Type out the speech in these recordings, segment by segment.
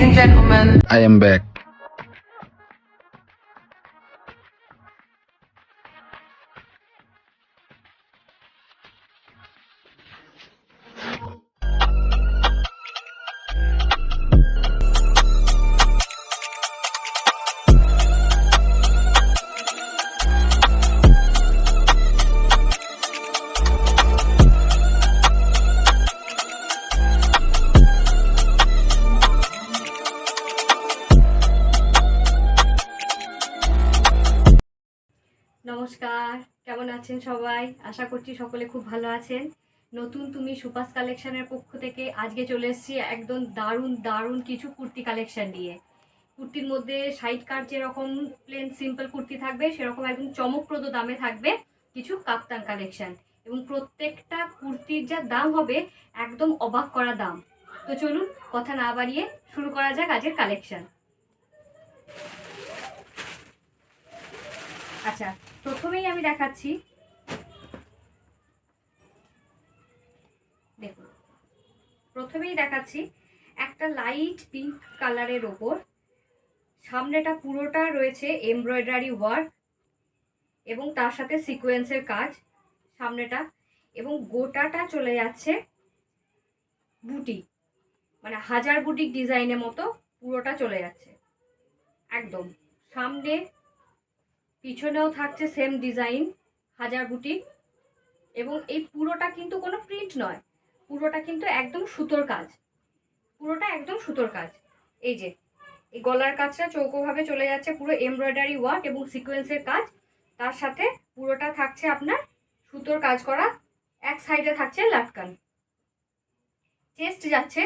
and gentlemen, I am back. নমস্কার, কেমন আছেন সবাই? আশা করছি সকলে খুব ভালো আছেন। নতুন তুমি সুপাস কালেকশনের পক্ষ থেকে আজকে চলে এসেছি একদম দারুণ দারুণ কিছু কুর্তি কালেকশন নিয়ে। কুর্তির মধ্যে সাইড কাট যেরকম প্লেন সিম্পল কুর্তি থাকবে, সেরকম একদম চমকপ্রদ দামে থাকবে কিছু কাপ্তান কালেকশন, এবং প্রত্যেকটা কুর্তির যা দাম হবে একদম অবাক করা দাম। তো চলুন কথা না বাড়িয়ে শুরু করা যাক আজকের কালেকশন। আচ্ছা, প্রথমেই আমি দেখাচ্ছি, দেখুন প্রথমেই দেখাচ্ছি একটা লাইট পিঙ্ক কালারের ওপর সামনেটা পুরোটা রয়েছে এমব্রয়ডারি ওয়ার্ক এবং তার সাথে সিকোয়েন্সের কাজ সামনেটা, এবং গোটাটা চলে যাচ্ছে বুটি, মানে হাজার বুটিক ডিজাইনের মতো পুরোটা চলে যাচ্ছে একদম। সামনে পিছনেও থাকছে সেম ডিজাইন হাজার বুটিক, এবং এই পুরোটা কিন্তু কোনো প্রিন্ট নয়, পুরোটা কিন্তু একদম সুতোর কাজ, পুরোটা একদম সুতোর কাজ। এই যে এই গলার কাজটা চৌকোভাবে চলে যাচ্ছে পুরো এমব্রয়ডারি ওয়ার্ক এবং সিকোয়েন্সের কাজ, তার সাথে পুরোটা থাকছে আপনার সুতোর কাজ করা, এক সাইডে থাকছে লাটকান। চেস্ট যাচ্ছে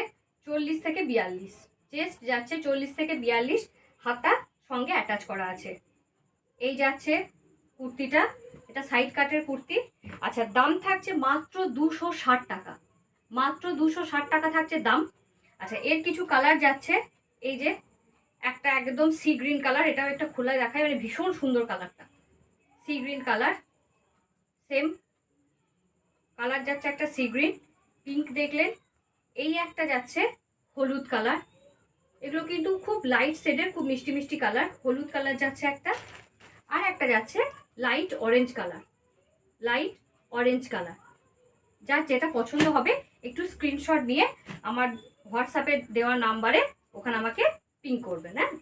40 থেকে 42, চেস্ট যাচ্ছে 40 থেকে 42, হাতা সঙ্গে অ্যাটাচ করা আছে। এই যাচ্ছে কুর্তিটা, এটা সাইড কাটের কুর্তি। আচ্ছা, দাম থাকছে মাত্র 260 টাকা, মাত্র 260 টাকা থাকছে দাম। আচ্ছা, এর কিছু কালার যাচ্ছে, এই যে একটা একদম সি গ্রিন কালার, এটাও একটা খোলা দেখায়, মানে ভীষণ সুন্দর কালারটা, sea green colour. Same colour যাচ্ছে একটা সি গ্রিন, পিঙ্ক দেখলেন, এই একটা যাচ্ছে হলুদ কালার, এগুলো কিন্তু খুব লাইট শেডের, খুব মিষ্টি মিষ্টি কালার। হলুদ কালার যাচ্ছে একটা, আর একটা যাচ্ছে light orange colour, light orange colour. যার যেটা পছন্দ হবে একটু স্ক্রিনশট নিয়ে আমার হোয়াটসঅ্যাপে দেওয়া নাম্বারে ওখানে আমাকে পিং করবেন। হ্যাঁ,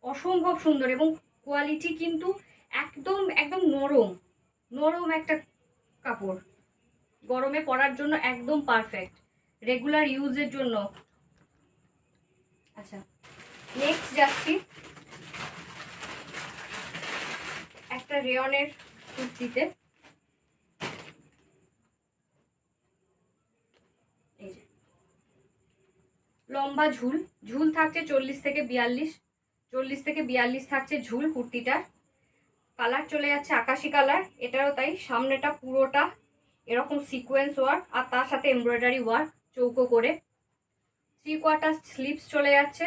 অসম্ভব সুন্দর, এবং কোয়ালিটি কিন্তু একদম একদম নরম নরম একটা কাপড়, গরমে পরার জন্য একদম পারফেক্ট, রেগুলার ইউজের জন্য। আচ্ছা, নেক্সট যাচ্ছি একটা রেয়নের কুর্তিতে। এই যে লম্বা ঝুল, ঝুল থাকছে 40 থেকে 42, 40 থেকে 42 থাকছে ঝুল কুর্তিটার। কালার চলে যাচ্ছে আকাশি কালার, এটারও তাই। সামনেটা পুরোটা এরকম সিকোয়েন্স ওয়ার্ক আর তার সাথে এমব্রয়ডারি ওয়ার্ক চৌকো করে। 3/4 স্লিভস চলে যাচ্ছে,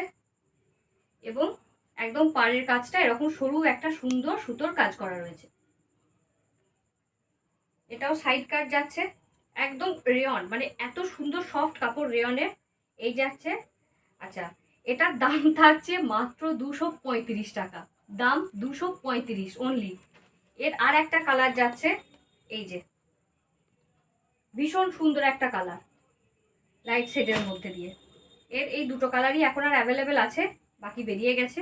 এবং একদম পাড়ের কাজটা এরকম সরু একটা সুন্দর সুতোর কাজ করা রয়েছে। এটাও সাইড কাট যাচ্ছে, একদম রেয়ন, মানে এত সুন্দর সফট কাপড় রেয়নের, এই যাচ্ছে। আচ্ছা, এটার দাম থাকছে মাত্র 235 টাকা, দাম 235 অনলি। এর আর একটা কালার যাচ্ছে, এই যে ভীষণ সুন্দর একটা কালার লাইট শেডের মধ্যে দিয়ে। এর এই দুটো কালারই এখন আর অ্যাভেলেবেল আছে, বাকি বেরিয়ে গেছে।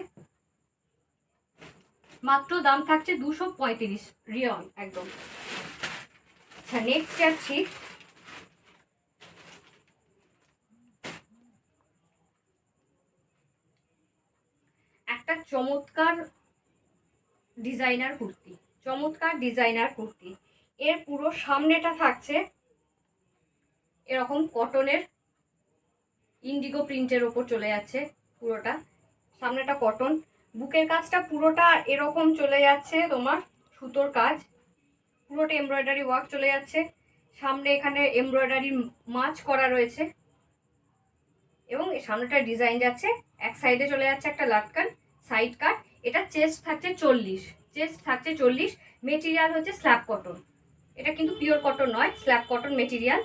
মাত্র দাম থাকছে 235 রিয়ন একদম। আচ্ছা, নেক্সট যাচ্ছি একটা চমৎকার ডিজাইনার কুর্তি, চমৎকার ডিজাইনার কুর্তি। এর পুরো সামনেটা থাকছে এরকম কটনের ইন্ডিগো প্রিন্টের ওপর চলে যাচ্ছে পুরোটা, সামনেটা কটন, বুকের কাজটা পুরোটা এরকম চলে যাচ্ছে তোমার সুতোর কাজ, পুরোটা এমব্রয়ডারি ওয়ার্ক চলে যাচ্ছে। সামনে এখানে এমব্রয়ডারি মাছ করা রয়েছে, এবং এই সামনেটা ডিজাইন যাচ্ছে, এক সাইডে চলে যাচ্ছে একটা লাটকান সাইড কাট। এটা চেস্ট থাকছে 40, চেস্ট থাকছে 40, মেটেরিয়াল হচ্ছে স্ল্যাব কটন, এটা কিন্তু পিওর কটন নয়, স্ল্যাব কটন মেটেরিয়াল।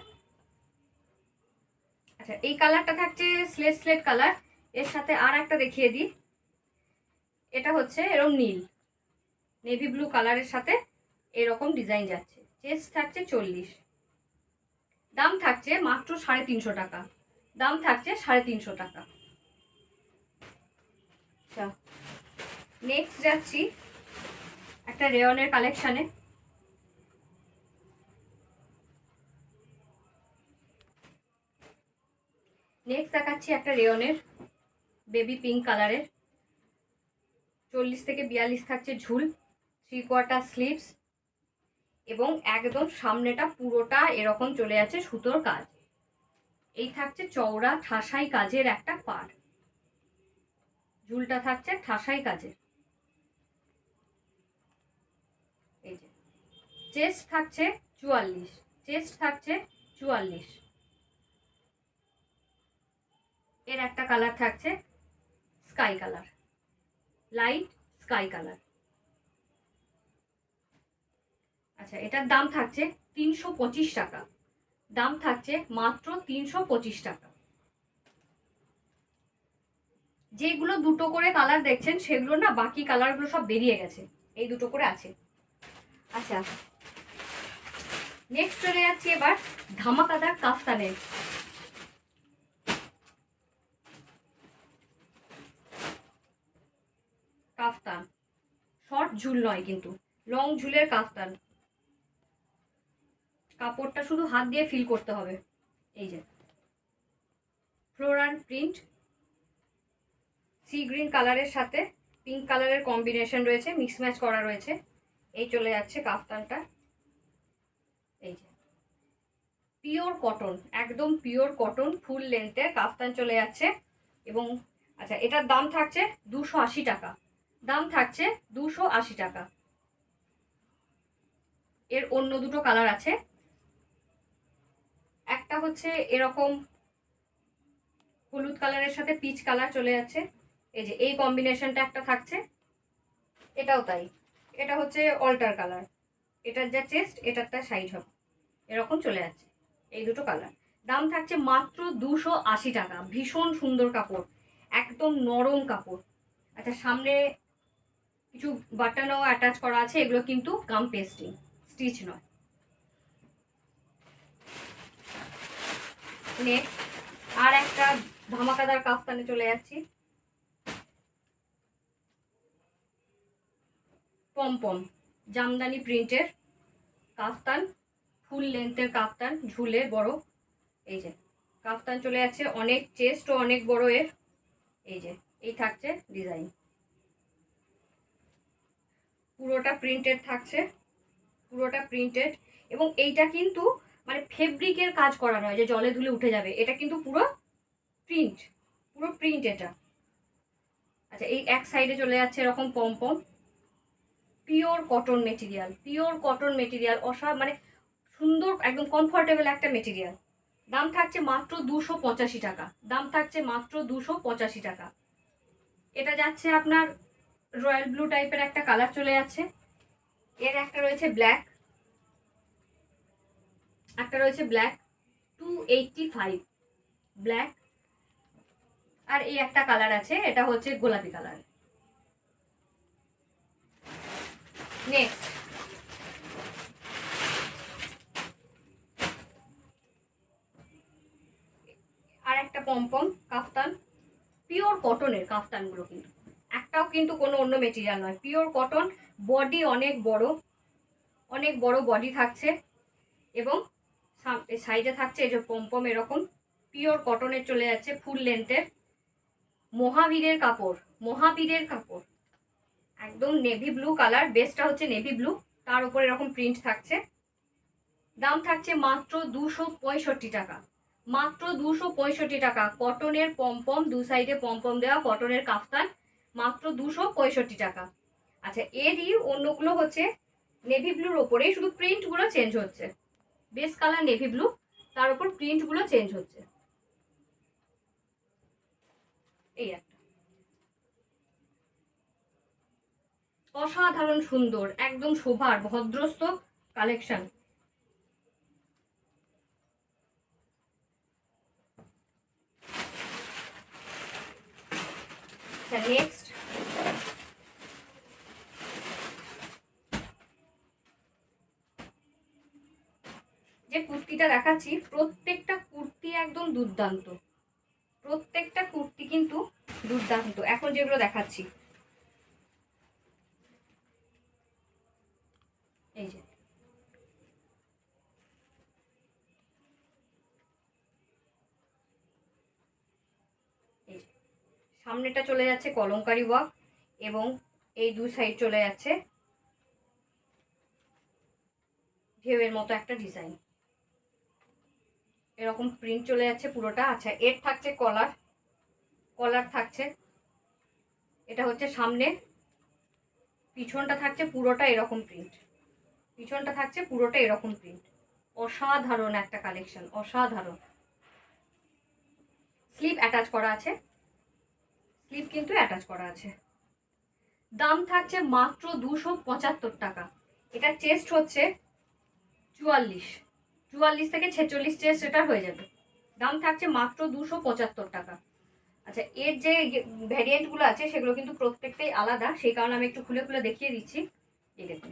আচ্ছা, এই কালারটা থাকছে স্লেট স্লেট কালার। এর সাথে আর একটা দেখিয়ে দিই, এটা হচ্ছে এরকম নীল নেভি ব্লু কালারের সাথে এরকম ডিজাইন যাচ্ছে। চেস্ট থাকছে 40, দাম থাকছে মাত্র 350 টাকা। দাম থাকছে 350 টাকা। আচ্ছা, নেক্সট যাচ্ছি একটা রেয়নের কালেকশানে। নেক্সট দেখাচ্ছি একটা রেয়নের বেবি পিঙ্ক কালারের, 40 থেকে 42 থাকছে ঝুল, 3/4 স্লিভস, এবং একদম সামনেটা পুরোটা এরকম চলে যাচ্ছে সুতোর কাজ। এই থাকছে চওড়া ঠাসাই কাজের একটা পাড়, ঝুলটা থাকছে ঠাসাই কাজের। এই যে চেস্ট থাকছে 44, চেস্ট থাকছে 44। এর একটা কালার থাকছে sky colour, light sky colour. আচ্ছা, এটার দাম থাকছে 325 টাকা। দাম থাকছে মাত্র 325 টাকা। যেগুলো দুটো করে কালার দেখছেন সেগুলো না, বাকি কালারগুলো সব বেরিয়ে গেছে, এই দুটো করে আছে। আচ্ছা, নেক্সট চলে যাচ্ছি এবার ধামাকাদার কাফতানের। কাফতান শর্ট ঝুল নয় কিন্তু, লং ঝুলের কাফতান। কাপড়টা শুধু হাত দিয়ে ফিল করতে হবে। এই যে ফ্লোরাল প্রিন্ট, সি গ্রিন কালারের সাথে পিঙ্ক কালারের কম্বিনেশন রয়েছে, মিক্স ম্যাচ করা রয়েছে। এই চলে যাচ্ছে কাফতানটা। এই যে পিওর কটন, একদম পিওর কটন ফুল লেন্থের কাফতান চলে যাচ্ছে। এবং আচ্ছা, এটার দাম থাকছে 280 টাকা। দাম থাকছে 280 টাকা। এর অন্য দুটো কালার আছে, একটা হচ্ছে এরকম হলুদ কালারের সাথে পিচ কালার চলে যাচ্ছে। এই যে এই কম্বিনেশনটা একটা থাকছে, এটাও তাই। এটা হচ্ছে অল্টার কালার, এটার যা চেস্ট এটার তার সাইড হবে, এরকম চলে যাচ্ছে। এই দুটো কালার, দাম থাকছে মাত্র 280 টাকা। ভীষণ সুন্দর কাপড়, একদম নরম কাপড়। আচ্ছা, সামনে কিছু বাটনও অ্যাটাচ করা আছে, এগুলো কিন্তু গাম পেস্টিং, স্টিচ নয়। নেক্সট আর একটা ধামাকাদার কাফতানে চলে যাচ্ছি। পমপম জামদানি প্রিন্টের কাফতান, ফুল লেন্থের কাফতান, ঝুলে বড়। এই যে কাফতান চলে যাচ্ছে, অনেক চেস্টও অনেক বড় এর। এই যে এই থাকছে ডিজাইন, পুরোটা প্রিন্টেড থাকছে, পুরোটা প্রিন্টেড। এবং এইটা কিন্তু মানে ফেব্রিকের কাজ করা নয় যে জলে ধুলে উঠে যাবে, এটা কিন্তু পুরো প্রিন্ট, পুরো প্রিন্ট এটা। আচ্ছা, এই এক সাইডে চলে যাচ্ছে এরকম pompom, pure cotton material, pure cotton material, মানে সুন্দর একদম কমফোর্টেবল একটা মেটেরিয়াল। দাম থাকছে মাত্র 285 টাকা। দাম থাকছে মাত্র 285 টাকা। এটা যাচ্ছে আপনার রয়্যাল ব্লু টাইপের একটা কালার চলে যাচ্ছে। এর একটা রয়েছে ব্ল্যাক, একটা রয়েছে ব্ল্যাক 285 ব্ল্যাক। আর এই একটা কালার আছে, এটা হচ্ছে গোলাপি কালার। নেক্সট আর একটা পমপম কাফতান, পিওর কটনের কাফতানগুলো কিন্তু একটাও কিন্তু কোনো অন্য মেটেরিয়াল নয়, পিওর কটন। বডি অনেক বড়, অনেক বড় বডি থাকছে। এবং সাইডে থাকছে এই যে পমপম এরকম পিওর কটনের চলে যাচ্ছে, ফুল লেন্থের। মহাবীরের কাপড়, মহাবীরের কাপড়, একদম নেভি ব্লু কালার, বেসটা হচ্ছে নেভি ব্লু, তার উপর এরকম প্রিন্ট থাকছে। দাম থাকছে মাত্র 265 টাকা। মাত্র 265 টাকা। কটনের পমপম, দু সাইডে পমপম দেওয়া কটনের কাফতান, মাত্র 265 টাকা। আচ্ছা, এরই অন্যগুলো হচ্ছে নেভি ব্লুর ওপরেই, শুধু প্রিন্টগুলো চেঞ্জ হচ্ছে। বেস কালার নেভি ব্লু, তার উপর প্রিন্টগুলো চেঞ্জ হচ্ছে। এই একটা অসাধারণ সুন্দর, একদম শোভার ভদ্রস্থ কালেকশন। আচ্ছা নেক্সট যে কুর্তিটা দেখাচ্ছি, প্রত্যেকটা কুর্তি একদম দুর্দান্ত, প্রত্যেকটা কুর্তি কিন্তু দুর্দান্ত। এখন যেগুলো দেখাচ্ছি এই যে, সামনেটা চলে যাচ্ছে কলমকারি ওয়ার্ক এবং এই দুই সাইড চলে যাচ্ছে ঢেউয়ের মতো একটা ডিজাইন, এরকম প্রিন্ট চলে যাচ্ছে পুরোটা। আচ্ছা এর থাকছে কলার, কলার থাকছে, এটা হচ্ছে সামনে, পিছনটা থাকছে পুরোটা এরকম প্রিন্ট, পিছনটা থাকছে পুরোটা এরকম প্রিন্ট। অসাধারণ একটা কালেকশন, অসাধারণ। স্লিভ অ্যাটাচ করা আছে, স্লিভ কিন্তু অ্যাটাচ করা আছে। দাম থাকছে মাত্র 275 টাকা। এটা চেস্ট হচ্ছে 44 থেকে 46 চেস্ট এটা হয়ে যাবে। দাম থাকছে মাত্র 275 টাকা। আচ্ছা এর যে ভ্যারিয়েন্টগুলো আছে সেগুলো কিন্তু প্রত্যেকটাই আলাদা, সেই কারণে আমি একটু খুলে খুলে দেখিয়ে দিচ্ছি। এই দেখুন,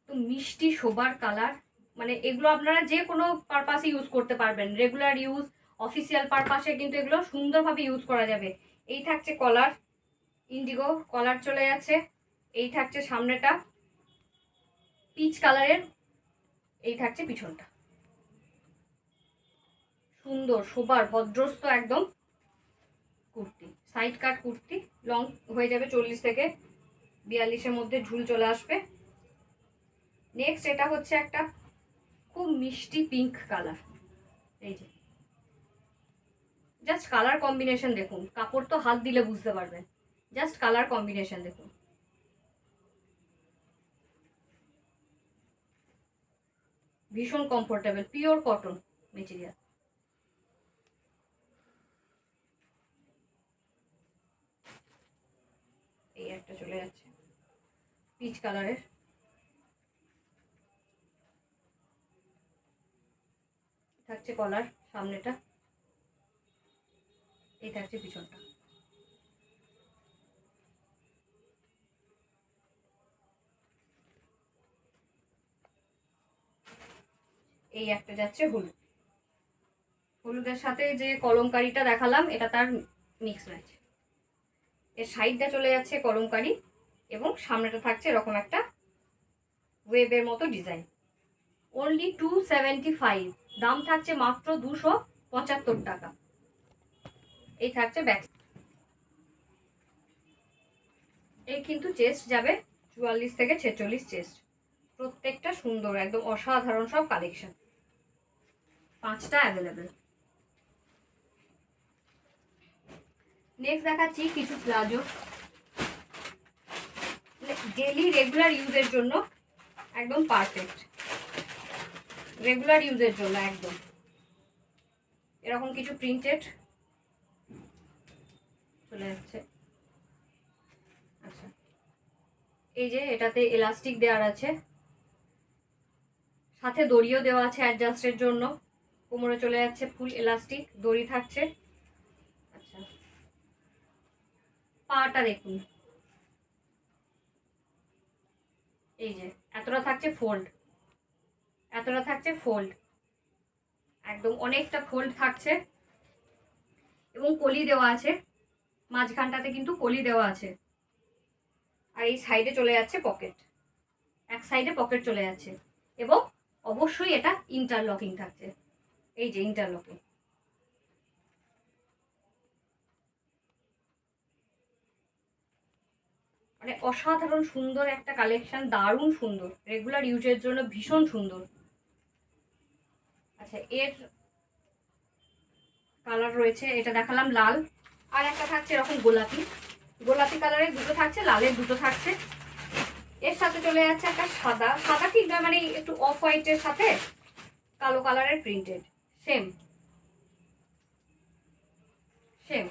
তো মিষ্টি সোবার কালার, মানে এগুলো আপনারা যে কোনো পারপাসে ইউজ করতে পারবেন, রেগুলার ইউজ, অফিসিয়াল পারপাসে কিন্তু এগুলো সুন্দরভাবে ইউজ করা যাবে। এই থাকছে কলার, ইন্ডিগো কলার চলে যাচ্ছে। এই থাকছে সামনেটা পিচ কালারের, এই থাকছে পিছনটা। সুন্দর সোবার ভদ্রস্থ একদম কুর্তি, সাইড কাট কুর্তি, লং হয়ে যাবে 40 থেকে 42-এর মধ্যে, ঝুল চলে আসবে। নেক্সট এটা হচ্ছে একটা খুব মিষ্টি পিঙ্ক কালার। এই যে জাস্ট কালার কম্বিনেশন দেখুন, কাপড় তো হাত দিলে বুঝতে পারবেন, জাস্ট কালার কম্বিনেশন দেখুন। ভীষণ কমফোর্টেবল, পিওর কটন মেটেরিয়াল। এই একটা চলে যাচ্ছে পিচ কালারের, থাকছে কলার সামনেটা, এই থাকছে পিছনটা। এই একটা যাচ্ছে হলুদ, হলুদের সাথে যে কলমকারিটা দেখালাম এটা তার মিক্স ম্যাচ। এর সাইডটা চলে যাচ্ছে কলমকারি এবং সামনেটা থাকছে এরকম একটা ওয়েবের মতো ডিজাইন। অনলি 275, দাম থাকছে মাত্র 275 টাকা। এই থাকছে ব্যাক, এই কিন্তু চেস্ট যাবে 44 থেকে 46 চেস্ট, প্রত্যেকটা সুন্দর একদম অসাধারণ সব কালেকশন, 5টা অ্যাভেলেবেল। নেক্সট দেখাচ্ছি কিছু প্লাজো, ডেলি রেগুলার ইউজের জন্য একদম পারফেক্ট, রেগুলার ইউজের জন্য একদম এরকম কিছু প্রিন্টেড চলে যাচ্ছে। আচ্ছা এই যে এটাতে এলাস্টিক দেওয়ার আছে, সাথে দড়িও দেওয়া আছে অ্যাডজাস্টের জন্য, কোমরে চলে যাচ্ছে ফুল এলাস্টিক, দড়ি থাকছে। আচ্ছা পাটা দেখুন, এই যে এতটা থাকছে ফোল্ড, এতটা থাকছে ফোল্ড, একদম অনেকটা ফোল্ড থাকছে এবং কলি দেওয়া আছে, মাঝখানটাতে কিন্তু কলি দেওয়া আছে। আর এই সাইডে চলে যাচ্ছে পকেট, এক সাইডে পকেট চলে যাচ্ছে এবং অবশ্যই এটা ইন্টারলকিং থাকছে, এই যে ইন্টারলকিং। মানে অসাধারণ সুন্দর একটা কালেকশন, দারুণ সুন্দর, রেগুলার ইউজের জন্য ভীষণ সুন্দর। আচ্ছা এর কালার রয়েছে, এটা দেখালাম লাল, আর একটা থাকছে এরকম গোলাপি, গোলাপি কালারের দুটো থাকছে, লালের দুটো থাকছে। এর সাথে চলে যাচ্ছে একটা সাদা, সাদা ঠিক নয় মানে একটু অফ হোয়াইটের সাথে কালো কালারের প্রিন্টেড, সেম সেম।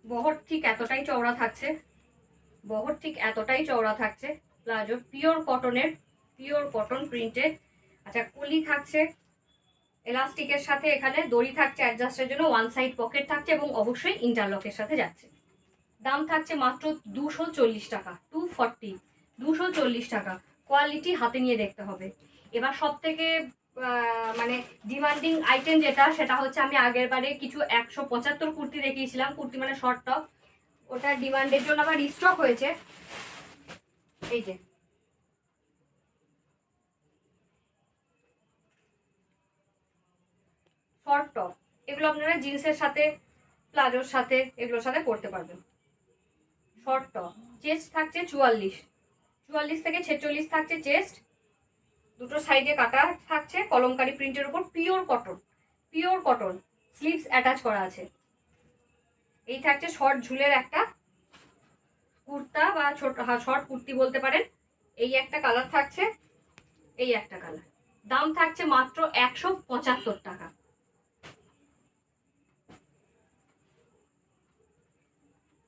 বহর ঠিক এতটাই চওড়া থাকছে, বহর ঠিক এতটাই চওড়া থাকছে, প্লাজো পিওর কটনের, পিওর কটন প্রিন্টেড। আচ্ছা কলি থাকছে এলাস্টিকের সাথে এখানে দড়ি থাকছে অ্যাডজাস্টের জন্য, ওয়ান সাইড পকেট থাকছে এবং অবশ্যই ইন্টারলকের সাথে যাচ্ছে। দাম থাকছে মাত্র 240 টাকা, 240, 240 টাকা। কোয়ালিটি হাতে নিয়ে দেখতে হবে। এবার সব থেকে মানে ডিমান্ডিং আইটেম যেটা, সেটা হচ্ছে আমি আগের বারে কিছু 175 কুর্তি দেখিয়েছিলাম, কুর্তি মানে শর্ট টপ, ওটা ডিমান্ডের জন্য আবার রিস্টক হয়েছে। এই যে শর্ট টপ, এগুলো আপনারা জিন্সের সাথে, প্লাজোর সাথে, এগুলোর সাথে পরতে পারবেন। শর্ট টপ, চেস্ট থাকছে 44, 44 থেকে 46 থাকছে চেস্ট, দুটো সাইডে কাটা থাকছে কলমকারি প্রিন্টের উপর, pure cotton, pure cotton, sleeves attach করা আছে। এই থাকছে শর্ট ঝুলের একটা কুর্তা বা ছোট শর্ট কুর্তি বলতে পারেন। এই একটা কালার থাকছে, এই একটা কালার। দাম থাকছে মাত্র 175 টাকা।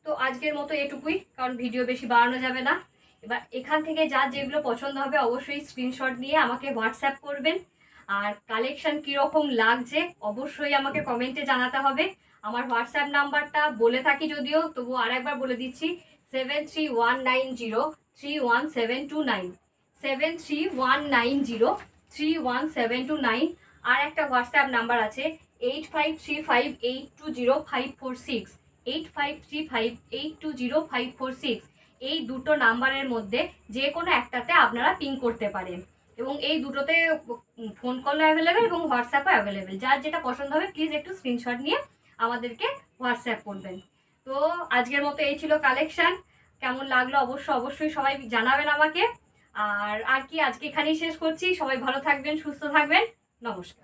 তো আজকের মতো এটুকুই, কারণ ভিডিও বেশি বাড়ানো যাবে না। এবার এখান থেকে যার যেগুলো পছন্দ হবে অবশ্যই স্ক্রিনশট নিয়ে আমাকে হোয়াটসঅ্যাপ করবেন। আর কালেকশন কীরকম লাগছে অবশ্যই আমাকে কমেন্টে জানাতে হবে। আমার হোয়াটসঅ্যাপ নাম্বারটা বলে থাকি যদিও, তবু আর একবার বলে দিচ্ছি, 7319031729, 7319031729। আর একটা হোয়াটসঅ্যাপ নাম্বার আছে 8535820546, 8535820546। এই দুটো নাম্বারের মধ্যে যে কোনো একটাতে আপনারা পিং করতে পারেন, এবং এই দুটোতে ফোন কলও অ্যাভেলেবেল এবং হোয়াটসঅ্যাপও অ্যাভেলেবেল। যার যেটা পছন্দ হবে প্লিজ একটু স্ক্রিনশট নিয়ে আমাদেরকে হোয়াটসঅ্যাপ করবেন। তো আজকের মতো এই ছিল কালেকশান। কেমন লাগলো অবশ্যই সবাই জানাবেন আমাকে। আর কি আজকে এখানেই শেষ করছি। সবাই ভালো থাকবেন, সুস্থ থাকবেন, নমস্কার।